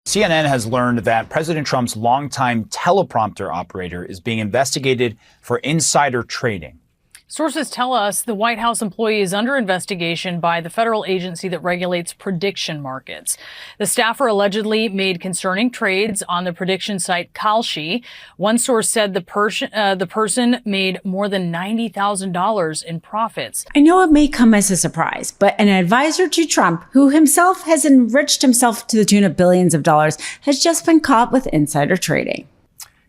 CNN has learned that President Trump's longtime teleprompter operator is being investigated for insider trading. Sources tell us the White House employee is under investigation by the federal agency that regulates prediction markets. The staffer allegedly made concerning trades on the prediction site Kalshi. One source said the person made more than $90,000 in profits. I know it may come as a surprise, but an advisor to Trump, who himself has enriched himself to the tune of billions of dollars, has just been caught with insider trading.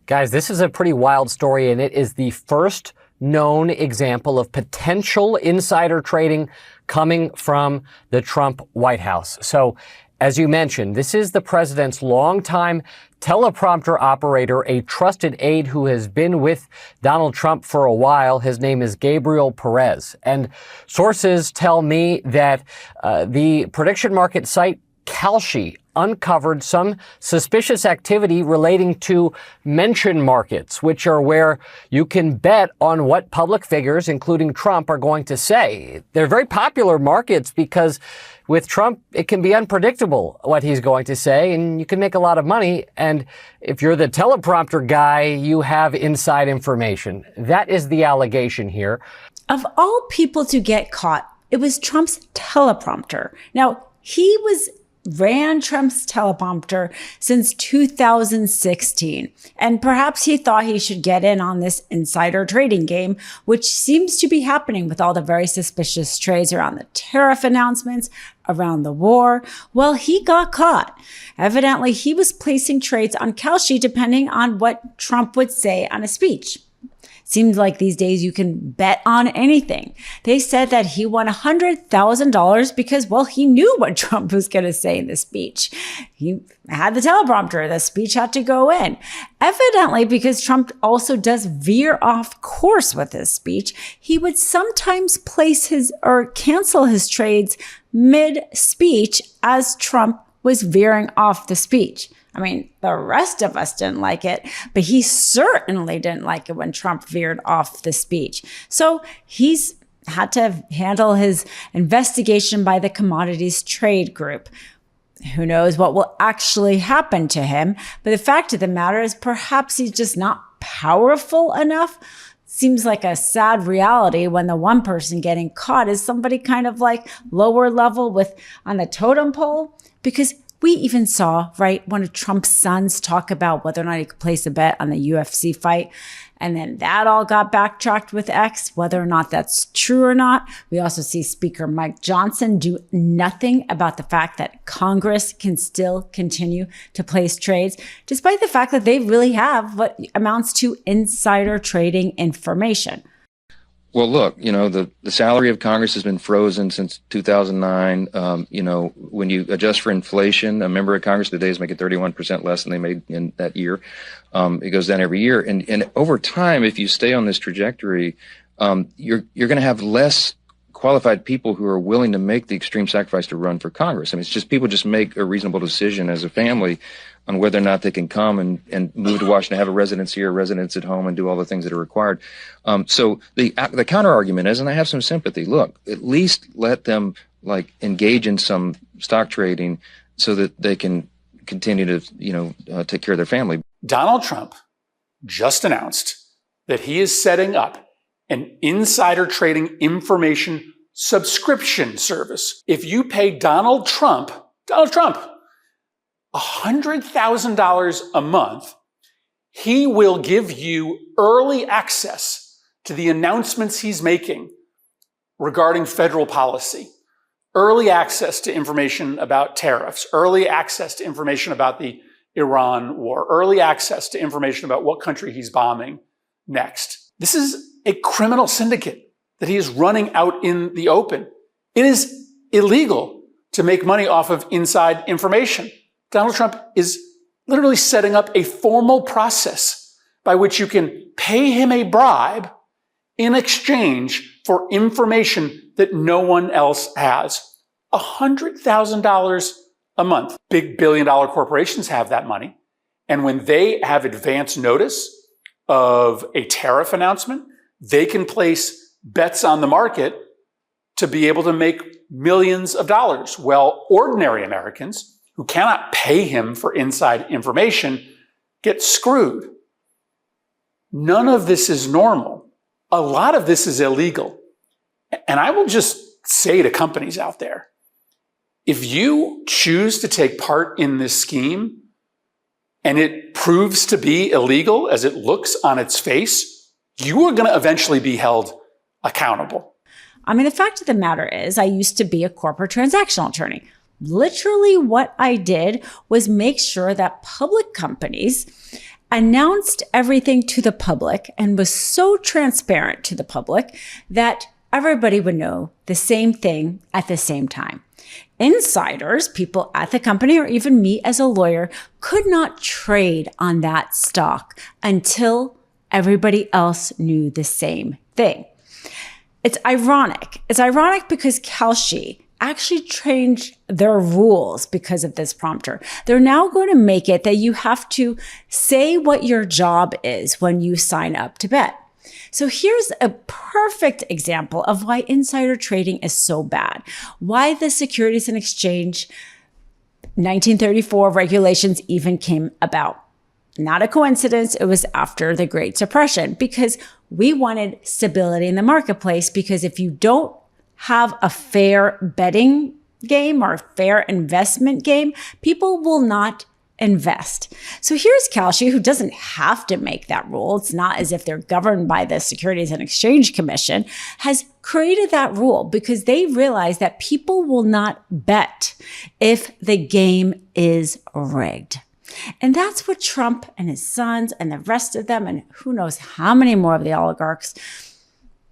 Guys, this is a pretty wild story, and it is the first known example of potential insider trading coming from the Trump White House. So, as you mentioned, this is the president's longtime teleprompter operator, a trusted aide who has been with Donald Trump for a while. His name is Gabriel Perez. And sources tell me that the prediction market site Kalshi uncovered some suspicious activity relating to mention markets, which are where you can bet on what public figures, including Trump, are going to say. They're very popular markets because with Trump, it can be unpredictable what he's going to say, and you can make a lot of money. And if you're the teleprompter guy, you have inside information. That is the allegation here. Of all people to get caught, it was Trump's teleprompter. Now, he ran Trump's teleprompter since 2016. And perhaps he thought he should get in on this insider trading game, which seems to be happening with all the very suspicious trades around the tariff announcements, around the war. Well, he got caught. Evidently, he was placing trades on Kalshi depending on what Trump would say on a speech. Seems like these days you can bet on anything. They said that he won $100,000 because, well, he knew what Trump was going to say in the speech. He had the teleprompter. The speech had to go in. Evidently, because Trump also does veer off course with his speech, he would sometimes cancel his trades mid-speech as Trump was veering off the speech. I mean, the rest of us didn't like it, but he certainly didn't like it when Trump veered off the speech. So he's had to handle his investigation by the Commodities Trade Group. Who knows what will actually happen to him? But the fact of the matter is perhaps he's just not powerful enough. Seems like a sad reality when the one person getting caught is somebody kind of like lower level on the totem pole, because we even saw, right, one of Trump's sons talk about whether or not he could place a bet on the UFC fight. And then that all got backtracked with X, whether or not that's true or not. We also see Speaker Mike Johnson do nothing about the fact that Congress can still continue to place trades, despite the fact that they really have what amounts to insider trading information. Well, look, the salary of Congress has been frozen since 2009. When you adjust for inflation, a member of Congress today is making 31% less than they made in that year. It goes down every year. And over time, if you stay on this trajectory, you're going to have less qualified people who are willing to make the extreme sacrifice to run for Congress. I mean, it's just people just make a reasonable decision as a family on whether or not they can come and move to Washington, have a residence here, residence at home, and do all the things that are required. So the counter argument is, and I have some sympathy, look, at least let them engage in some stock trading so that they can continue to, take care of their family. Donald Trump just announced that he is setting up an insider trading information subscription service. If you pay Donald Trump, $100,000 a month, he will give you early access to the announcements he's making regarding federal policy, early access to information about tariffs, early access to information about the Iran war, early access to information about what country he's bombing next. This is a criminal syndicate that he is running out in the open. It is illegal to make money off of inside information. Donald Trump is literally setting up a formal process by which you can pay him a bribe in exchange for information that no one else has. $100,000 a month. Big billion-dollar corporations have that money. And when they have advance notice of a tariff announcement, they can place bets on the market to be able to make millions of dollars. Well, ordinary Americans who cannot pay him for inside information get screwed. None of this is normal. A lot of this is illegal. And I will just say to companies out there, if you choose to take part in this scheme and it proves to be illegal as it looks on its face, you are going to eventually be held accountable. I mean, the fact of the matter is, I used to be a corporate transactional attorney. Literally what I did was make sure that public companies announced everything to the public and was so transparent to the public that everybody would know the same thing at the same time. Insiders, people at the company, or even me as a lawyer, could not trade on that stock until everybody else knew the same thing. It's ironic. It's ironic because Kalshi actually changed their rules because of this prompter. They're now going to make it that you have to say what your job is when you sign up to bet. So here's a perfect example of why insider trading is so bad, why the Securities and Exchange 1934 regulations even came about. Not a coincidence, it was after the Great Depression, because we wanted stability in the marketplace, because if you don't have a fair betting game or a fair investment game, people will not invest. So here's Kalshi, who doesn't have to make that rule. It's not as if they're governed by the Securities and Exchange Commission, has created that rule because they realize that people will not bet if the game is rigged. And that's what Trump and his sons and the rest of them, and who knows how many more of the oligarchs,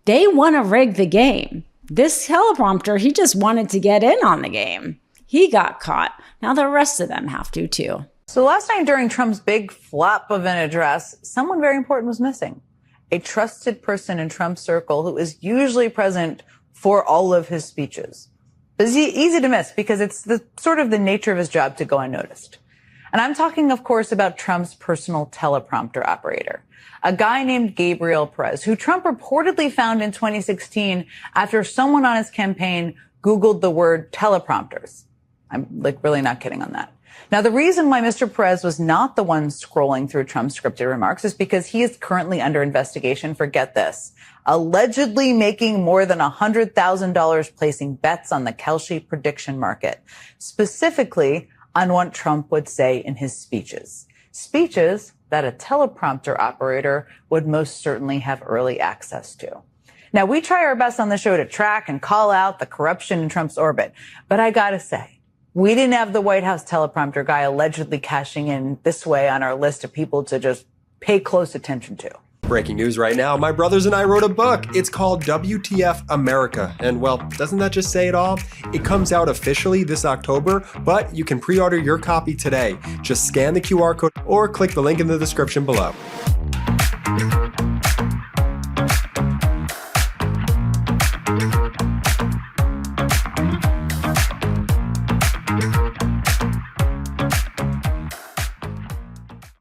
they want to rig the game. This teleprompter, he just wanted to get in on the game. He got caught. Now the rest of them have to too. So last night during Trump's big flop of an address, someone very important was missing. A trusted person in Trump's circle who is usually present for all of his speeches. But it's easy to miss because it's the sort of the nature of his job to go unnoticed. And I'm talking, of course, about Trump's personal teleprompter operator, a guy named Gabriel Perez, who Trump reportedly found in 2016 after someone on his campaign Googled the word teleprompters. I'm really not kidding on that. Now, the reason why Mr. Perez was not the one scrolling through Trump's scripted remarks is because he is currently under investigation for, get this, allegedly making more than $100,000 placing bets on the Kalshi prediction market, specifically on what Trump would say in his speeches. Speeches that a teleprompter operator would most certainly have early access to. Now, we try our best on the show to track and call out the corruption in Trump's orbit, but I gotta say, we didn't have the White House teleprompter guy allegedly cashing in this way on our list of people to just pay close attention to. Breaking news right now, my brothers and I wrote a book. It's called WTF America. And well, doesn't that just say it all? It comes out officially this October, but you can pre-order your copy today. Just scan the QR code or click the link in the description below.